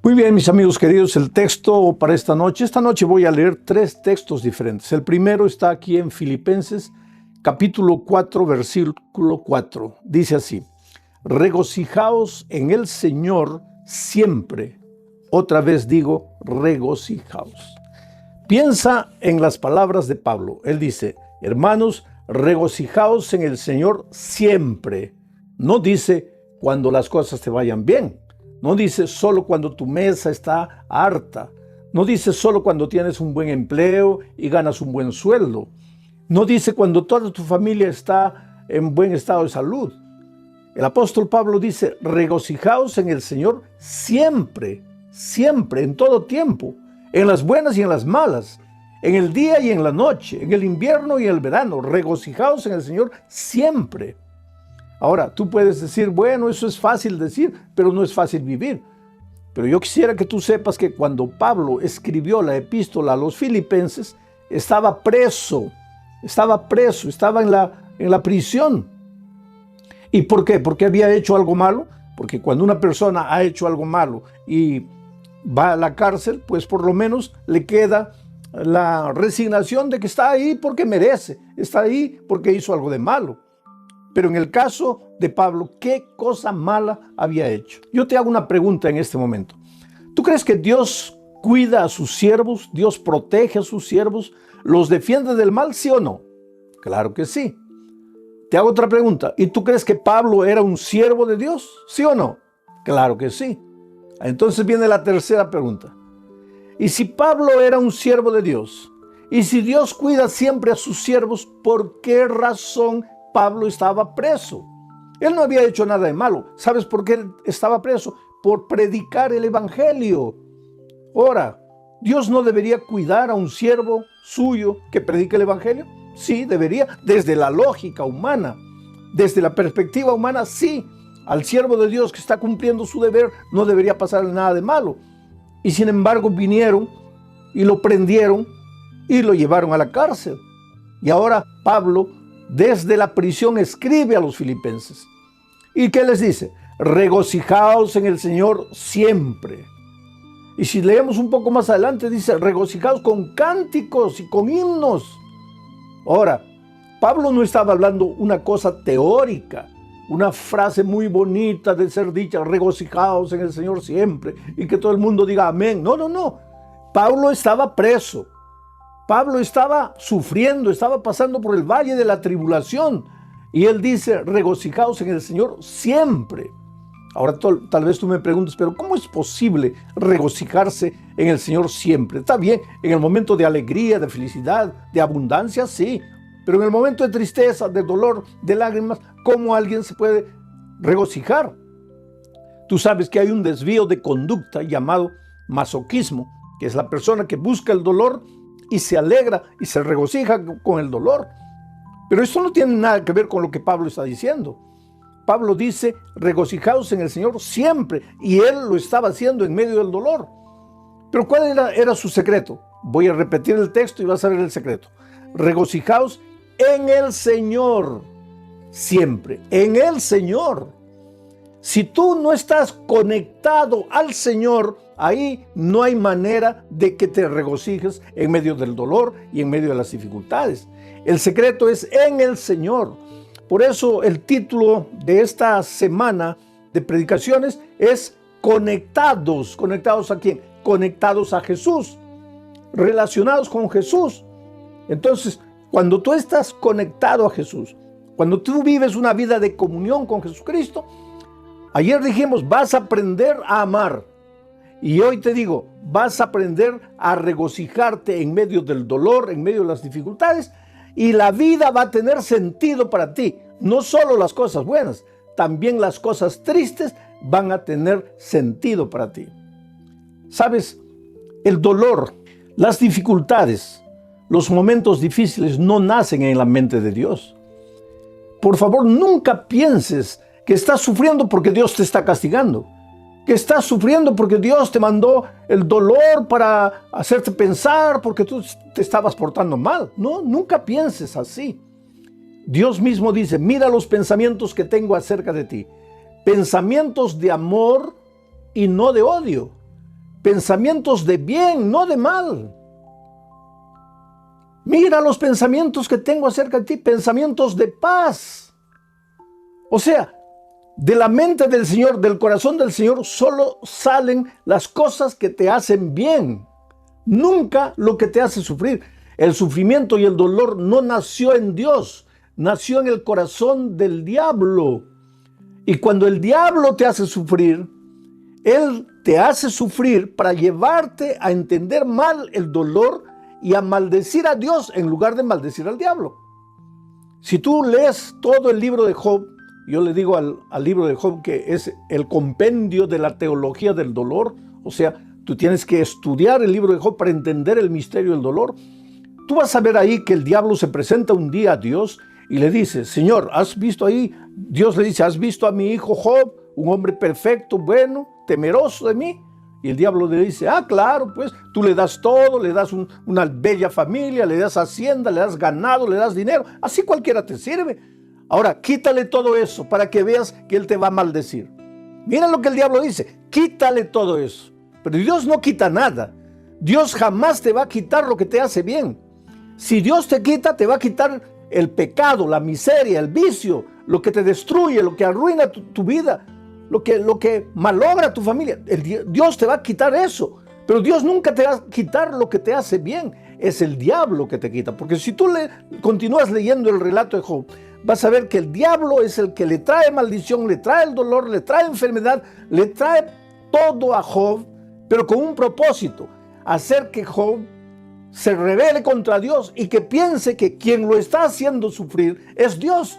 Muy bien, mis amigos queridos, el texto para esta noche voy a leer 3 textos diferentes. El primero está aquí en Filipenses, capítulo 4, versículo 4. Dice así: regocijaos en el Señor siempre. Otra vez digo, regocijaos. Piensa en las palabras de Pablo. Él dice: hermanos, regocijaos en el Señor siempre. No dice cuando las cosas te vayan bien. No dice solo cuando tu mesa está harta. No dice solo cuando tienes un buen empleo y ganas un buen sueldo. No dice cuando toda tu familia está en buen estado de salud. El apóstol Pablo dice: regocijaos en el Señor siempre, siempre, en todo tiempo, en las buenas y en las malas, en el día y en la noche, en el invierno y en el verano. Regocijaos en el Señor siempre. Ahora, tú puedes decir, bueno, eso es fácil decir, pero no es fácil vivir. Pero yo quisiera que tú sepas que cuando Pablo escribió la epístola a los filipenses, estaba preso, estaba en la prisión. ¿Y por qué? ¿Porque había hecho algo malo? Porque cuando una persona ha hecho algo malo y va a la cárcel, pues por lo menos le queda la resignación de que está ahí porque merece, está ahí porque hizo algo de malo. Pero en el caso de Pablo, ¿qué cosa mala había hecho? Yo te hago una pregunta en este momento. ¿Tú crees que Dios cuida a sus siervos? ¿Dios protege a sus siervos? ¿Los defiende del mal, sí o no? Claro que sí. Te hago otra pregunta. ¿Y tú crees que Pablo era un siervo de Dios? ¿Sí o no? Claro que sí. Entonces viene la tercera pregunta. ¿Y si Pablo era un siervo de Dios? ¿Y si Dios cuida siempre a sus siervos, por qué razón Pablo estaba preso? Él no había hecho nada de malo. ¿Sabes por qué estaba preso? Por predicar el evangelio. Ahora, ¿Dios no debería cuidar a un siervo suyo que predique el evangelio? Sí, debería, desde la lógica humana, desde la perspectiva humana, sí. Al siervo de Dios que está cumpliendo su deber no debería pasarle nada de malo. Y sin embargo vinieron y lo prendieron y lo llevaron a la cárcel. Y ahora Pablo, desde la prisión, escribe a los filipenses. ¿Y qué les dice? Regocijaos en el Señor siempre. Y si leemos un poco más adelante, dice: regocijaos con cánticos y con himnos. Ahora, Pablo no estaba hablando una cosa teórica, una frase muy bonita de ser dicha: regocijaos en el Señor siempre, y que todo el mundo diga amén. No. Pablo estaba preso. Pablo estaba sufriendo, estaba pasando por el valle de la tribulación. Y él dice: regocijaos en el Señor siempre. Ahora tal vez tú me preguntes, pero ¿cómo es posible regocijarse en el Señor siempre? Está bien, en el momento de alegría, de felicidad, de abundancia, sí. Pero en el momento de tristeza, de dolor, de lágrimas, ¿cómo alguien se puede regocijar? Tú sabes que hay un desvío de conducta llamado masoquismo, que es la persona que busca el dolor y se alegra y se regocija con el dolor. Pero esto no tiene nada que ver con lo que Pablo está diciendo. Pablo dice: regocijaos en el Señor siempre, y él lo estaba haciendo en medio del dolor. Pero ¿cuál era su secreto? Voy a repetir el texto y vas a ver el secreto. Regocijaos en el Señor siempre, en el Señor. Si tú no estás conectado al Señor, ahí no hay manera de que te regocijes en medio del dolor y en medio de las dificultades. El secreto es en el Señor. Por eso el título de esta semana de predicaciones es Conectados. ¿Conectados a quién? Conectados a Jesús, relacionados con Jesús. Entonces, cuando tú estás conectado a Jesús, cuando tú vives una vida de comunión con Jesucristo, ayer dijimos, vas a aprender a amar. Y hoy te digo, vas a aprender a regocijarte en medio del dolor, en medio de las dificultades, y la vida va a tener sentido para ti. No solo las cosas buenas, también las cosas tristes van a tener sentido para ti. ¿Sabes? El dolor, las dificultades, los momentos difíciles no nacen en la mente de Dios. Por favor, nunca pienses que estás sufriendo porque Dios te está castigando, que estás sufriendo porque Dios te mandó el dolor para hacerte pensar porque tú te estabas portando mal. No, nunca pienses así. Dios mismo dice: mira los pensamientos que tengo acerca de ti, pensamientos de amor y no de odio, pensamientos de bien, no de mal. Mira los pensamientos que tengo acerca de ti, pensamientos de paz. O sea, de la mente del Señor, del corazón del Señor, solo salen las cosas que te hacen bien, nunca lo que te hace sufrir. El sufrimiento y el dolor no nació en Dios, nació en el corazón del diablo. Y cuando el diablo te hace sufrir, él te hace sufrir para llevarte a entender mal el dolor y a maldecir a Dios en lugar de maldecir al diablo. Si tú lees todo el libro de Job, yo le digo al libro de Job que es el compendio de la teología del dolor, o sea, tú tienes que estudiar el libro de Job para entender el misterio del dolor. Tú vas a ver ahí que el diablo se presenta un día a Dios y le dice, Señor, ¿has visto ahí? Dios le dice, ¿has visto a mi hijo Job, un hombre perfecto, bueno, temeroso de mí? Y el diablo le dice, claro, pues tú le das todo, le das una bella familia, le das hacienda, le das ganado, le das dinero, así cualquiera te sirve. Ahora, quítale todo eso para que veas que él te va a maldecir. Mira lo que el diablo dice, quítale todo eso. Pero Dios no quita nada. Dios jamás te va a quitar lo que te hace bien. Si Dios te quita, te va a quitar el pecado, la miseria, el vicio, lo que te destruye, lo que arruina tu vida, lo que malogra tu familia. Dios te va a quitar eso, pero Dios nunca te va a quitar lo que te hace bien. Es el diablo que te quita, porque si tú continúas leyendo el relato de Job, vas a ver que el diablo es el que le trae maldición, le trae el dolor, le trae enfermedad, le trae todo a Job, pero con un propósito, hacer que Job se rebele contra Dios y que piense que quien lo está haciendo sufrir es Dios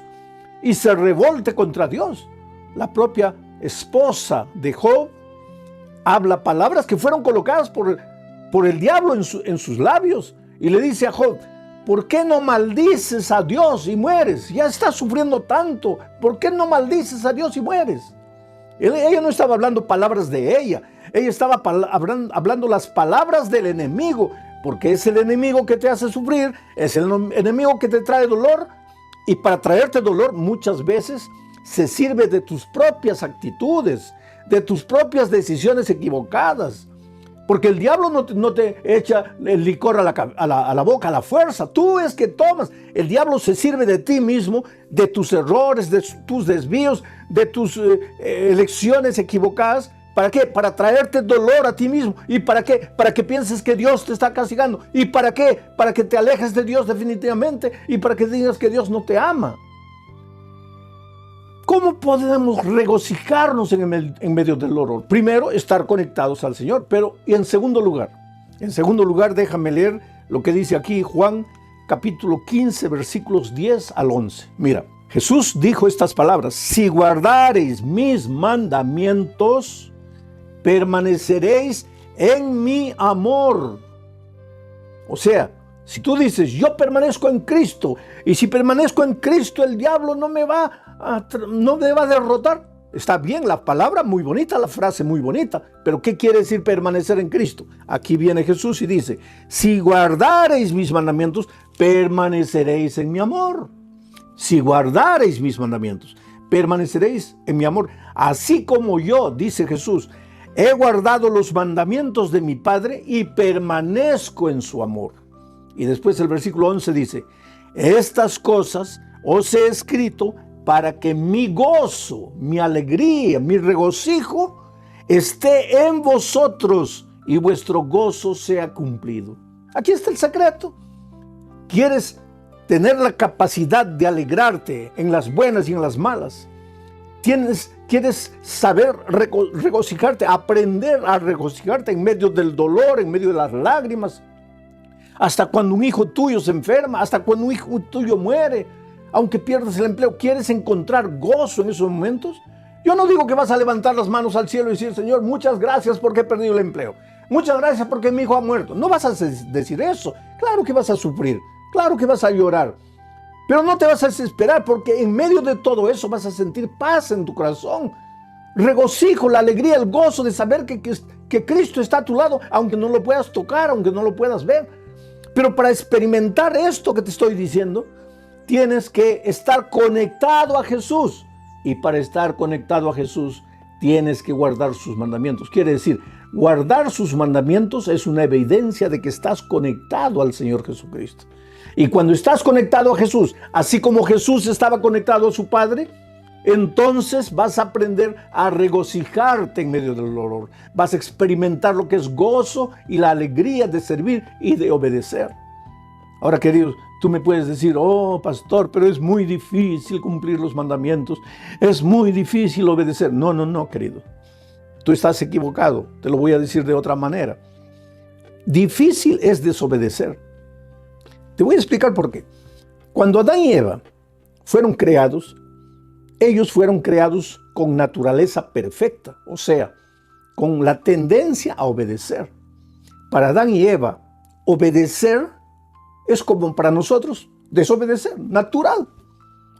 y se revolte contra Dios. La propia esposa de Job habla palabras que fueron colocadas por el diablo en sus labios y le dice a Job, ¿por qué no maldices a Dios y mueres? Ya estás sufriendo tanto, ¿por qué no maldices a Dios y mueres? Ella no estaba hablando palabras de ella estaba hablando las palabras del enemigo, porque es el enemigo que te hace sufrir, es el enemigo que te trae dolor, y para traerte dolor muchas veces se sirve de tus propias actitudes, de tus propias decisiones equivocadas, porque el diablo no te echa el licor a la boca, a la fuerza, tú es que tomas. El diablo se sirve de ti mismo, de tus errores, de tus desvíos, de tus elecciones equivocadas. ¿Para qué? Para traerte dolor a ti mismo. ¿Y para qué? Para que pienses que Dios te está castigando. ¿Y para qué? Para que te alejes de Dios definitivamente y para que digas que Dios no te ama. ¿Cómo podemos regocijarnos en medio del dolor? Primero, estar conectados al Señor, pero en segundo lugar, déjame leer lo que dice aquí Juan capítulo 15, versículos 10 al 11. Mira, Jesús dijo estas palabras: si guardareis mis mandamientos, permaneceréis en mi amor. O sea, si tú dices, yo permanezco en Cristo, y si permanezco en Cristo, el diablo no me va a derrotar. Está bien, la palabra muy bonita, la frase muy bonita, pero ¿qué quiere decir permanecer en Cristo? Aquí viene Jesús y dice, si guardareis mis mandamientos, permaneceréis en mi amor. Si guardareis mis mandamientos, permaneceréis en mi amor. Así como yo, dice Jesús, he guardado los mandamientos de mi Padre y permanezco en su amor. Y después el versículo 11 dice, estas cosas os he escrito para que mi gozo, mi alegría, mi regocijo esté en vosotros y vuestro gozo sea cumplido. Aquí está el secreto. ¿Quieres tener la capacidad de alegrarte en las buenas y en las malas? ¿Quieres saber regocijarte, aprender a regocijarte en medio del dolor, en medio de las lágrimas? Hasta cuando un hijo tuyo se enferma, hasta cuando un hijo tuyo muere, aunque pierdas el empleo, ¿quieres encontrar gozo en esos momentos? Yo no digo que vas a levantar las manos al cielo y decir, Señor, muchas gracias porque he perdido el empleo. Muchas gracias porque mi hijo ha muerto. No vas a decir eso. Claro que vas a sufrir, claro que vas a llorar. Pero no te vas a desesperar porque en medio de todo eso vas a sentir paz en tu corazón. Regocijo, la alegría, el gozo de saber que Cristo está a tu lado, aunque no lo puedas tocar, aunque no lo puedas ver. Pero para experimentar esto que te estoy diciendo, tienes que estar conectado a Jesús. Y para estar conectado a Jesús, tienes que guardar sus mandamientos. Quiere decir, guardar sus mandamientos es una evidencia de que estás conectado al Señor Jesucristo. Y cuando estás conectado a Jesús, así como Jesús estaba conectado a su Padre, entonces vas a aprender a regocijarte en medio del dolor. Vas a experimentar lo que es gozo y la alegría de servir y de obedecer. Ahora, queridos, tú me puedes decir, oh, pastor, pero es muy difícil cumplir los mandamientos. Es muy difícil obedecer. No, querido. Tú estás equivocado. Te lo voy a decir de otra manera. Difícil es desobedecer. Te voy a explicar por qué. Cuando Adán y Eva fueron creados, ellos fueron creados con naturaleza perfecta, o sea, con la tendencia a obedecer. Para Adán y Eva, obedecer es como para nosotros desobedecer, natural.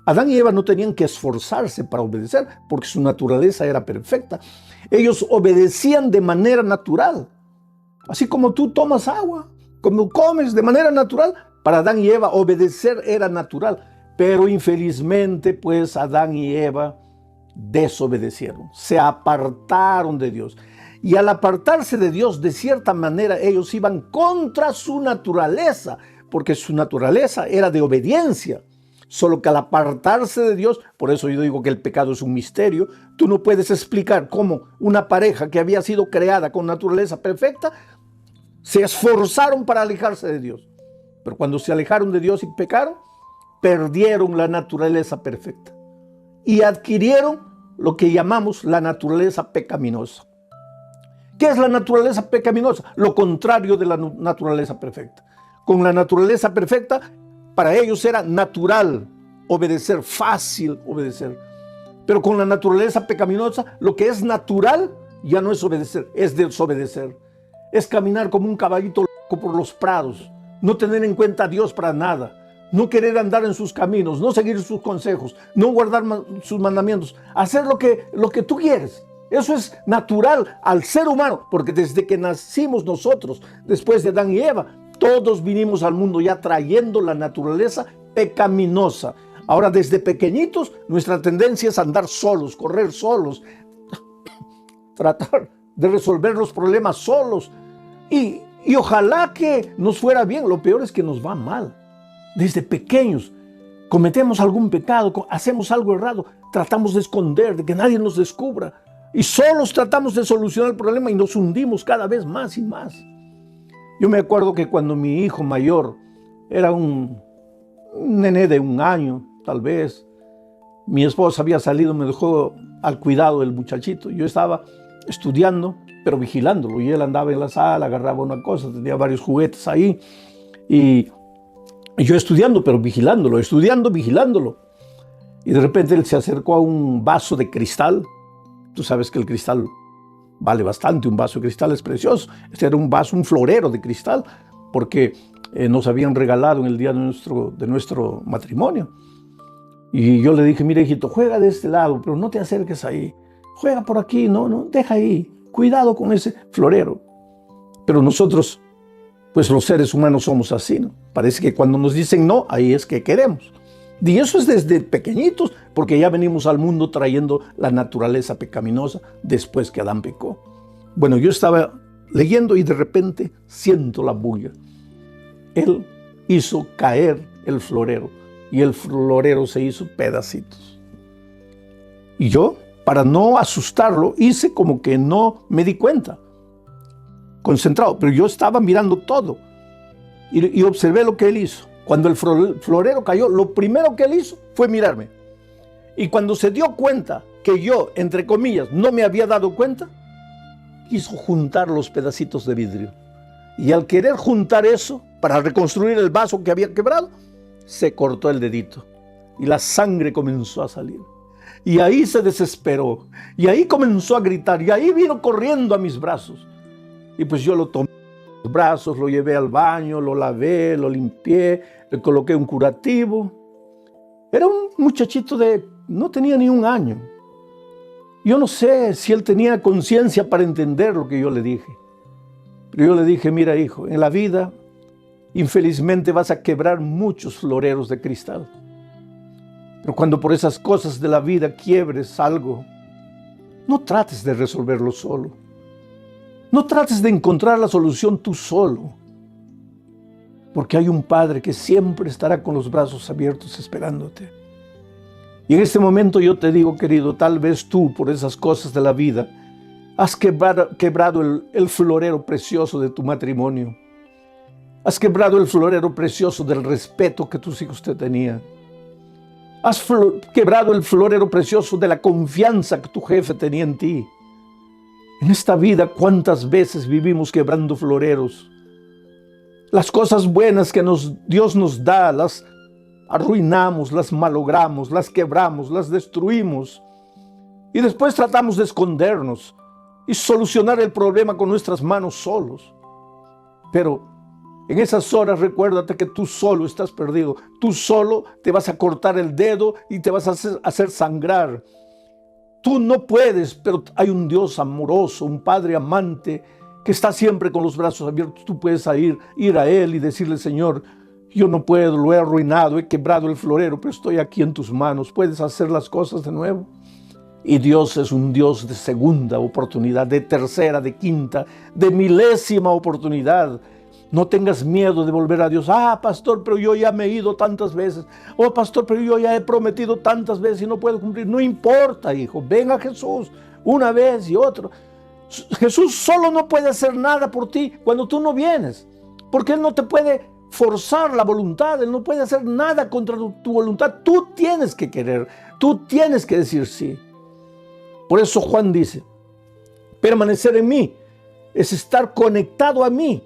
Adán y Eva no tenían que esforzarse para obedecer porque su naturaleza era perfecta. Ellos obedecían de manera natural. Así como tú tomas agua, como comes de manera natural, para Adán y Eva obedecer era natural. Pero infelizmente, pues Adán y Eva desobedecieron, se apartaron de Dios. Y al apartarse de Dios, de cierta manera, ellos iban contra su naturaleza, porque su naturaleza era de obediencia. Solo que al apartarse de Dios, por eso yo digo que el pecado es un misterio, tú no puedes explicar cómo una pareja que había sido creada con naturaleza perfecta, se esforzaron para alejarse de Dios. Pero cuando se alejaron de Dios y pecaron, perdieron la naturaleza perfecta y adquirieron lo que llamamos la naturaleza pecaminosa. ¿Qué es la naturaleza pecaminosa? Lo contrario de la naturaleza perfecta. Con la naturaleza perfecta, para ellos era natural obedecer, fácil obedecer. Pero con la naturaleza pecaminosa, lo que es natural ya no es obedecer, es desobedecer. Es caminar como un caballito loco por los prados, no tener en cuenta a Dios para nada. No querer andar en sus caminos, no seguir sus consejos, no guardar sus mandamientos, hacer lo que tú quieres. Eso es natural al ser humano, porque desde que nacimos nosotros, después de Adán y Eva, todos vinimos al mundo ya trayendo la naturaleza pecaminosa. Ahora, desde pequeñitos, nuestra tendencia es andar solos, correr solos, tratar de resolver los problemas solos. Y ojalá que nos fuera bien, lo peor es que nos va mal. Desde pequeños cometemos algún pecado, hacemos algo errado, tratamos de esconder, de que nadie nos descubra. Y solos tratamos de solucionar el problema y nos hundimos cada vez más y más. Yo me acuerdo que cuando mi hijo mayor era un nené de 1 año, tal vez, mi esposa había salido, me dejó al cuidado del muchachito. Yo estaba estudiando, pero vigilándolo. Y él andaba en la sala, agarraba una cosa, tenía varios juguetes ahí. Y yo estudiando, pero vigilándolo, vigilándolo. Y de repente él se acercó a un vaso de cristal. Tú sabes que el cristal vale bastante, un vaso de cristal es precioso. Este era un vaso, un florero de cristal, porque nos habían regalado en el día de nuestro matrimonio. Y yo le dije, mira hijito, juega de este lado, pero no te acerques ahí. Juega por aquí, no, deja ahí. Cuidado con ese florero. Pero nosotros, pues los seres humanos somos así, ¿no? Parece que cuando nos dicen no, ahí es que queremos. Y eso es desde pequeñitos, porque ya venimos al mundo trayendo la naturaleza pecaminosa después que Adán pecó. Bueno, yo estaba leyendo y de repente siento la bulla. Él hizo caer el florero y el florero se hizo pedacitos. Y yo, para no asustarlo, hice como que no me di cuenta. Concentrado, pero yo estaba mirando todo y observé lo que él hizo. Cuando el florero cayó, lo primero que él hizo fue mirarme. Y cuando se dio cuenta que yo, entre comillas, no me había dado cuenta, quiso juntar los pedacitos de vidrio. Y al querer juntar eso, para reconstruir el vaso que había quebrado, se cortó el dedito. Y la sangre comenzó a salir. Y ahí se desesperó. Y ahí comenzó a gritar. Y ahí vino corriendo a mis brazos. Y pues yo lo tomé en los brazos, lo llevé al baño, lo lavé, lo limpié, le coloqué un curativo. Era un muchachito no tenía ni 1 año. Yo no sé si él tenía conciencia para entender lo que yo le dije. Pero yo le dije, mira hijo, en la vida, infelizmente vas a quebrar muchos floreros de cristal. Pero cuando por esas cosas de la vida quiebres algo, No trates de resolverlo solo. No trates de encontrar la solución tú solo. Porque hay un Padre que siempre estará con los brazos abiertos esperándote. Y en este momento yo te digo, querido, tal vez tú, por esas cosas de la vida, has quebrado el florero precioso de tu matrimonio. Has quebrado el florero precioso del respeto que tus hijos te tenían. Has quebrado el florero precioso de la confianza que tu jefe tenía en ti. En esta vida, ¿cuántas veces vivimos quebrando floreros? Las cosas buenas que Dios nos da, las arruinamos, las malogramos, las quebramos, las destruimos. Y después tratamos de escondernos y solucionar el problema con nuestras manos solos. Pero en esas horas recuérdate que tú solo estás perdido. Tú solo te vas a cortar el dedo y te vas a hacer sangrar. Tú no puedes, pero hay un Dios amoroso, un Padre amante que está siempre con los brazos abiertos. Tú puedes ir a Él y decirle: Señor, yo no puedo, lo he arruinado, he quebrado el florero, pero estoy aquí en tus manos. ¿Puedes hacer las cosas de nuevo? Y Dios es un Dios de segunda oportunidad, de tercera, de quinta, de milésima oportunidad. No tengas miedo de volver a Dios. Pastor, pero yo ya me he ido tantas veces. Pastor, pero yo ya he prometido tantas veces y no puedo cumplir. No importa, hijo. Ven a Jesús una vez y otra. Jesús solo no puede hacer nada por ti cuando tú no vienes. Porque Él no te puede forzar la voluntad. Él no puede hacer nada contra tu voluntad. Tú tienes que querer. Tú tienes que decir sí. Por eso Juan dice: permanecer en mí es estar conectado a mí.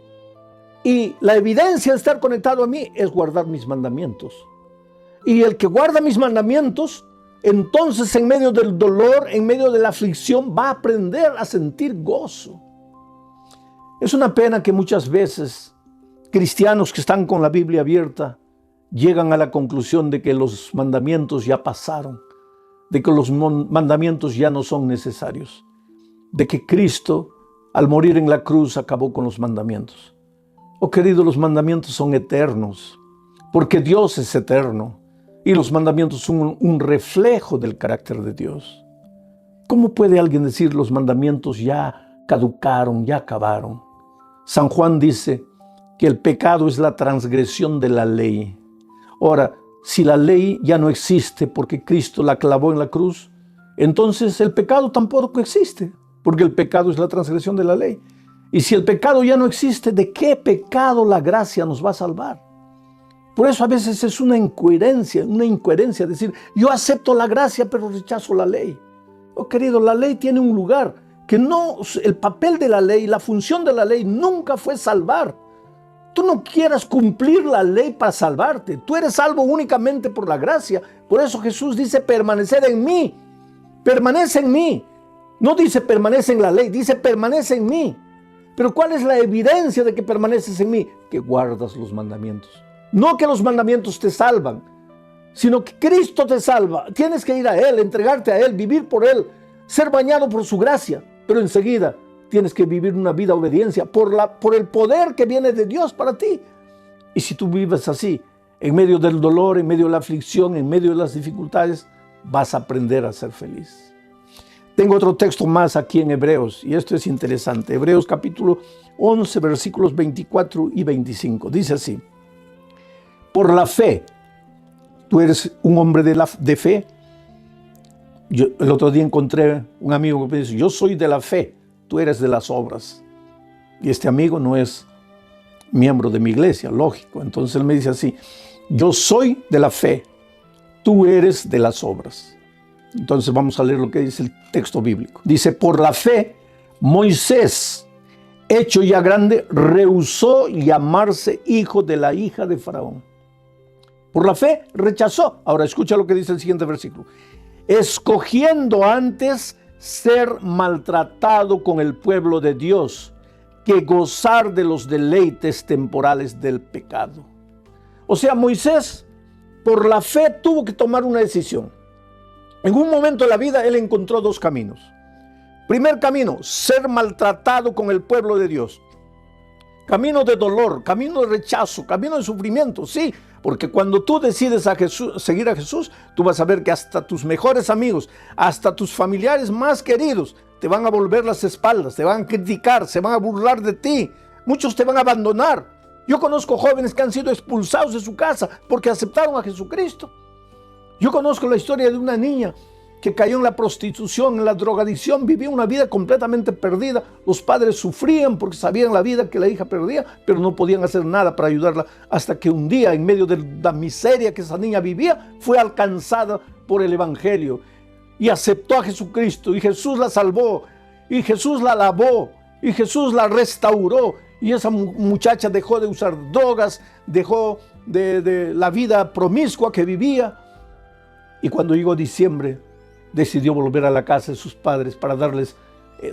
Y la evidencia de estar conectado a mí es guardar mis mandamientos. Y el que guarda mis mandamientos, entonces en medio del dolor, en medio de la aflicción, va a aprender a sentir gozo. Es una pena que muchas veces cristianos que están con la Biblia abierta llegan a la conclusión de que los mandamientos ya pasaron, de que los mandamientos ya no son necesarios, de que Cristo, al morir en la cruz, acabó con los mandamientos. Oh, querido, los mandamientos son eternos, porque Dios es eterno y los mandamientos son un reflejo del carácter de Dios. ¿Cómo puede alguien decir los mandamientos ya caducaron, ya acabaron? San Juan dice que el pecado es la transgresión de la ley. Ahora, si la ley ya no existe porque Cristo la clavó en la cruz, entonces el pecado tampoco existe, porque el pecado es la transgresión de la ley. Y si el pecado ya no existe, ¿de qué pecado la gracia nos va a salvar? Por eso a veces es una incoherencia decir: yo acepto la gracia pero rechazo la ley. Oh, querido, la ley tiene un lugar que no, el papel de la ley, la función de la ley nunca fue salvar. Tú no quieras cumplir la ley para salvarte. Tú eres salvo únicamente por la gracia. Por eso Jesús dice: permanecer en mí. Permanece en mí. No dice permanece en la ley, dice permanece en mí. Pero ¿cuál es la evidencia de que permaneces en mí? Que guardas los mandamientos. No que los mandamientos te salvan, sino que Cristo te salva. Tienes que ir a Él, entregarte a Él, vivir por Él, ser bañado por su gracia. Pero enseguida tienes que vivir una vida de obediencia por el poder que viene de Dios para ti. Y si tú vives así, en medio del dolor, en medio de la aflicción, en medio de las dificultades, vas a aprender a ser feliz. Tengo otro texto más aquí en Hebreos, y esto es interesante. Hebreos capítulo 11, versículos 24 y 25. Dice así: por la fe, tú eres un hombre de fe. El otro día encontré un amigo que me dice: yo soy de la fe, tú eres de las obras. Y este amigo no es miembro de mi iglesia, lógico. Entonces él me dice así: yo soy de la fe, tú eres de las obras. Entonces vamos a leer lo que dice el texto bíblico. Dice: por la fe, Moisés, hecho ya grande, rehusó llamarse hijo de la hija de Faraón. Por la fe rechazó. Ahora escucha lo que dice el siguiente versículo: escogiendo antes ser maltratado con el pueblo de Dios que gozar de los deleites temporales del pecado. O sea, Moisés, por la fe, tuvo que tomar una decisión. En un momento de la vida, él encontró dos caminos. Primer camino: ser maltratado con el pueblo de Dios. camino de dolor, camino de rechazo, camino de sufrimiento, sí, porque cuando tú decides seguir a Jesús, tú vas a ver que hasta tus mejores amigos, hasta tus familiares más queridos, te van a volver las espaldas, te van a criticar, se van a burlar de ti, muchos te van a abandonar. Yo conozco jóvenes que han sido expulsados de su casa porque aceptaron a Jesucristo. Yo conozco la historia de una niña que cayó en la prostitución, en la drogadicción, vivía una vida completamente perdida. Los padres sufrían porque sabían la vida que la hija perdía, pero no podían hacer nada para ayudarla, hasta que un día, en medio de la miseria que esa niña vivía, fue alcanzada por el Evangelio y aceptó a Jesucristo, y Jesús la salvó, y Jesús la lavó, y Jesús la restauró, y esa muchacha dejó de usar drogas, dejó de la vida promiscua que vivía, y cuando llegó diciembre, decidió volver a la casa de sus padres para darles,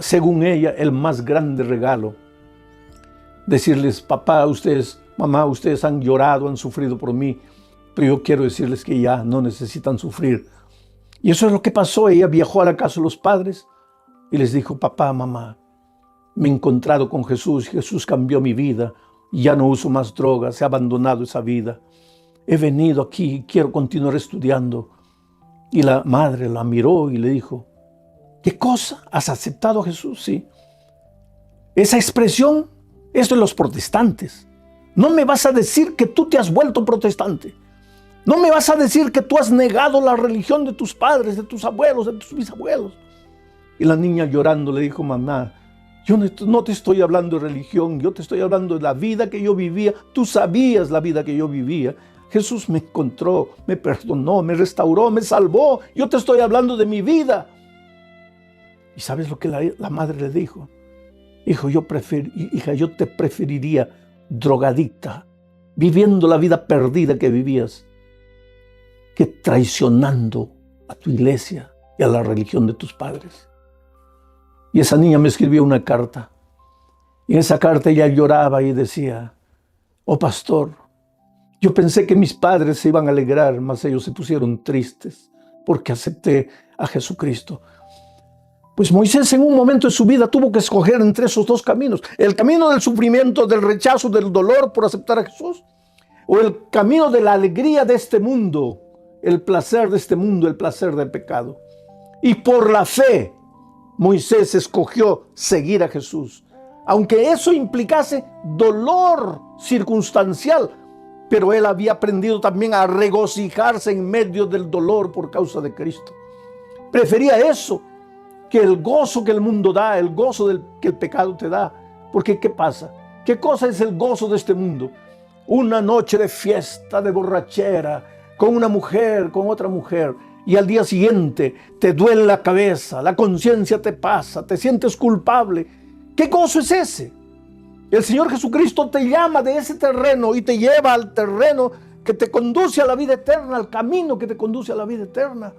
según ella, el más grande regalo. Decirles: papá, ustedes, mamá, ustedes han llorado, han sufrido por mí, pero yo quiero decirles que ya no necesitan sufrir. Y eso es lo que pasó. Ella viajó a la casa de los padres y les dijo: papá, mamá, me he encontrado con Jesús, Jesús cambió mi vida, ya no uso más drogas, he abandonado esa vida. He venido aquí y quiero continuar estudiando. Y la madre la miró y le dijo: ¿qué cosa? ¿Has aceptado a Jesús? Sí. Esa expresión es de los protestantes. No me vas a decir que tú te has vuelto protestante. No me vas a decir que tú has negado la religión de tus padres, de tus abuelos, de tus bisabuelos. Y la niña llorando le dijo: mamá, yo no te estoy hablando de religión, yo te estoy hablando de la vida que yo vivía. Tú sabías la vida que yo vivía. Jesús me encontró, me perdonó, me restauró, me salvó. Yo te estoy hablando de mi vida. ¿Y sabes lo que la madre le dijo? Hija, yo te preferiría drogadicta, viviendo la vida perdida que vivías, que traicionando a tu iglesia y a la religión de tus padres. Y esa niña me escribió una carta. Y en esa carta ella lloraba y decía: oh pastor, yo pensé que mis padres se iban a alegrar, mas ellos se pusieron tristes porque acepté a Jesucristo. Pues Moisés en un momento de su vida tuvo que escoger entre esos dos caminos: el camino del sufrimiento, del rechazo, del dolor por aceptar a Jesús, o el camino de la alegría de este mundo, el placer de este mundo, el placer del pecado. Y por la fe, Moisés escogió seguir a Jesús, aunque eso implicase dolor circunstancial, pero él había aprendido también a regocijarse en medio del dolor por causa de Cristo. Prefería eso que el gozo que el mundo da, el gozo que el pecado te da. Porque ¿qué pasa? ¿Qué cosa es el gozo de este mundo? Una noche de fiesta, de borrachera, con una mujer, con otra mujer, y al día siguiente te duele la cabeza, la conciencia te pasa, te sientes culpable. ¿Qué gozo es ese? El Señor Jesucristo te llama de ese terreno y te lleva al terreno que te conduce a la vida eterna, al camino que te conduce a la vida eterna.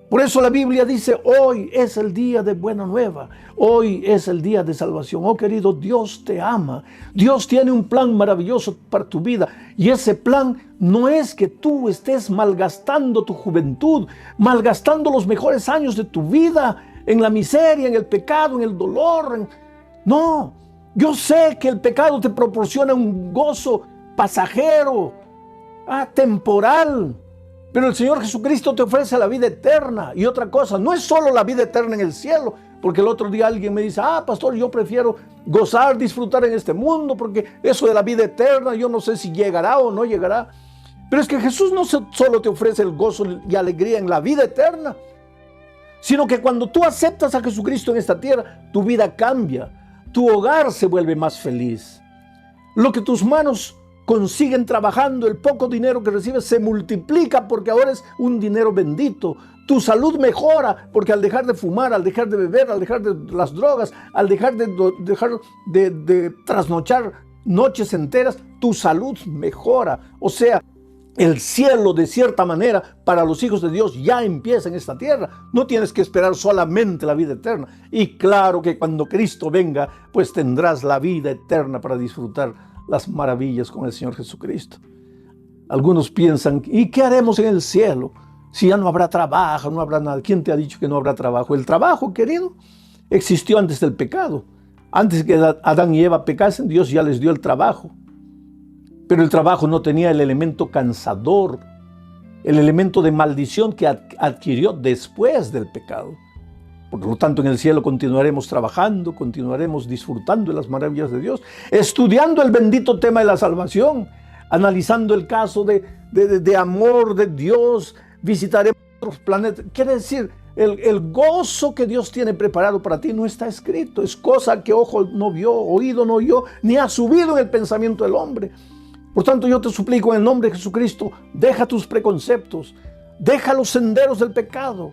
Por eso la Biblia dice: hoy es el día de buena nueva, hoy es el día de salvación. Oh querido, Dios te ama, Dios tiene un plan maravilloso para tu vida, y ese plan no es que tú estés malgastando tu juventud, malgastando los mejores años de tu vida en la miseria, en el pecado, en el dolor. No, yo sé que el pecado te proporciona un gozo pasajero, temporal. Pero el Señor Jesucristo te ofrece la vida eterna. Y otra cosa, no es solo la vida eterna en el cielo, porque el otro día alguien me dice: pastor, yo prefiero gozar, disfrutar en este mundo, porque eso de la vida eterna, yo no sé si llegará o no llegará. Pero es que Jesús no solo te ofrece el gozo y alegría en la vida eterna, sino que cuando tú aceptas a Jesucristo en esta tierra, tu vida cambia, tu hogar se vuelve más feliz. Lo que tus manos consiguen trabajando, el poco dinero que recibes se multiplica porque ahora es un dinero bendito. Tu salud mejora porque al dejar de fumar, al dejar de beber, al dejar de las drogas, al dejar de trasnochar noches enteras, tu salud mejora. O sea, el cielo, de cierta manera, para los hijos de Dios ya empieza en esta tierra. No tienes que esperar solamente la vida eterna. Y claro que cuando Cristo venga, pues tendrás la vida eterna para disfrutar las maravillas con el Señor Jesucristo. Algunos piensan: ¿y qué haremos en el cielo? Si ya no habrá trabajo, no habrá nada. ¿Quién te ha dicho que no habrá trabajo? El trabajo, querido, existió antes del pecado. Antes que Adán y Eva pecasen, Dios ya les dio el trabajo. Pero el trabajo no tenía el elemento cansador, el elemento de maldición que adquirió después del pecado. Por lo tanto, en el cielo continuaremos trabajando, continuaremos disfrutando de las maravillas de Dios, estudiando el bendito tema de la salvación, analizando el caso de amor de Dios, visitaremos otros planetas. Quiere decir, el gozo que Dios tiene preparado para ti no está escrito, es cosa que ojo no vio, oído no oyó, ni ha subido en el pensamiento del hombre. Por tanto, yo te suplico en el nombre de Jesucristo, deja tus preconceptos, deja los senderos del pecado.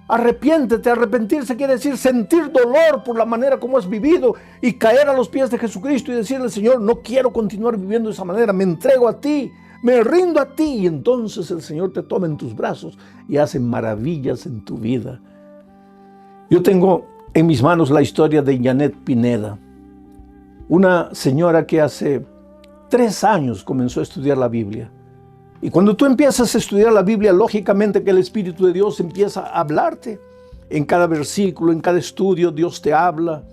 Arrepiéntete. Arrepentirse quiere decir sentir dolor por la manera como has vivido y caer a los pies de Jesucristo y decirle: Señor, no quiero continuar viviendo de esa manera, me entrego a ti, me rindo a ti. Y entonces el Señor te toma en tus brazos y hace maravillas en tu vida. Yo tengo en mis manos la historia de Janet Pineda, una señora que hace 3 años comenzó a estudiar la Biblia. Y cuando tú empiezas a estudiar la Biblia, lógicamente que el Espíritu de Dios empieza a hablarte. En cada versículo, en cada estudio, Dios te habla.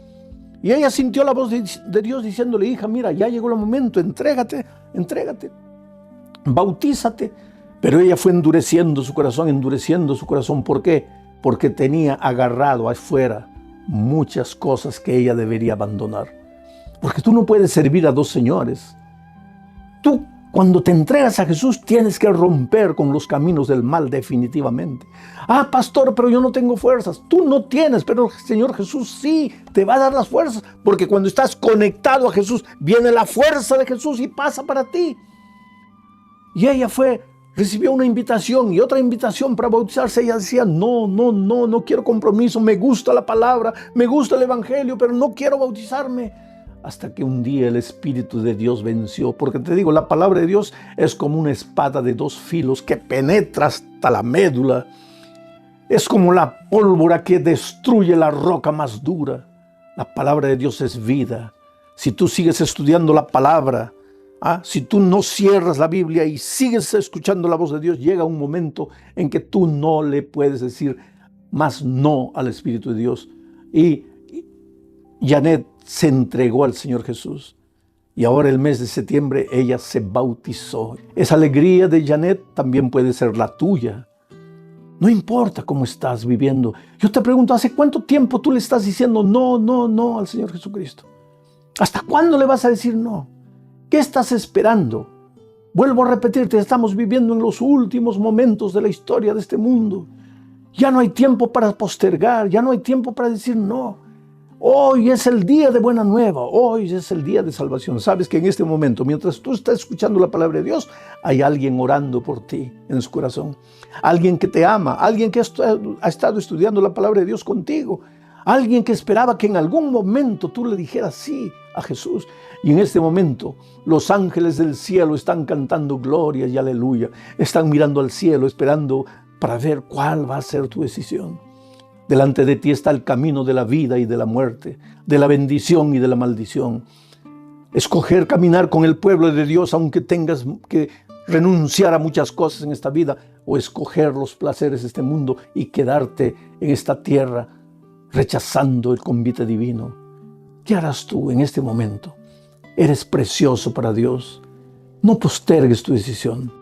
Y ella sintió la voz de Dios diciéndole: hija, mira, ya llegó el momento, entrégate, bautízate. Pero ella fue endureciendo su corazón. ¿Por qué? Porque tenía agarrado afuera muchas cosas que ella debería abandonar. Porque tú no puedes servir a 2 señores. Tú, cuando te entregas a Jesús, tienes que romper con los caminos del mal definitivamente. Ah, pastor, pero yo no tengo fuerzas. Tú no tienes, pero el Señor Jesús sí te va a dar las fuerzas. Porque cuando estás conectado a Jesús, viene la fuerza de Jesús y pasa para ti. Y ella recibió una invitación y otra invitación para bautizarse. Ella decía: no quiero compromiso, me gusta la palabra, me gusta el evangelio, pero no quiero bautizarme. Hasta que un día el Espíritu de Dios venció. Porque te digo, la palabra de Dios es como una espada de 2 filos que penetra hasta la médula. Es como la pólvora que destruye la roca más dura. La palabra de Dios es vida. Si tú sigues estudiando la palabra, si tú no cierras la Biblia y sigues escuchando la voz de Dios, llega un momento en que tú no le puedes decir más no al Espíritu de Dios. Y Janet se entregó al Señor Jesús. Y ahora el mes de septiembre ella se bautizó. Esa alegría de Janet también puede ser la tuya. No importa cómo estás viviendo. Yo te pregunto, ¿hace cuánto tiempo tú le estás diciendo no al Señor Jesucristo? ¿Hasta cuándo le vas a decir no? ¿Qué estás esperando? Vuelvo a repetirte, estamos viviendo en los últimos momentos de la historia de este mundo. Ya no hay tiempo para postergar, ya no hay tiempo para decir no. Hoy es el día de buena nueva, hoy es el día de salvación. Sabes que en este momento, mientras tú estás escuchando la palabra de Dios, hay alguien orando por ti en su corazón. Alguien que te ama, alguien que ha estado estudiando la palabra de Dios contigo. Alguien que esperaba que en algún momento tú le dijeras sí a Jesús. Y en este momento los ángeles del cielo están cantando gloria y aleluya. Están mirando al cielo, esperando para ver cuál va a ser tu decisión. Delante de ti está el camino de la vida y de la muerte, de la bendición y de la maldición. Escoger caminar con el pueblo de Dios, aunque tengas que renunciar a muchas cosas en esta vida, o escoger los placeres de este mundo y quedarte en esta tierra rechazando el convite divino. ¿Qué harás tú en este momento? Eres precioso para Dios. No postergues tu decisión.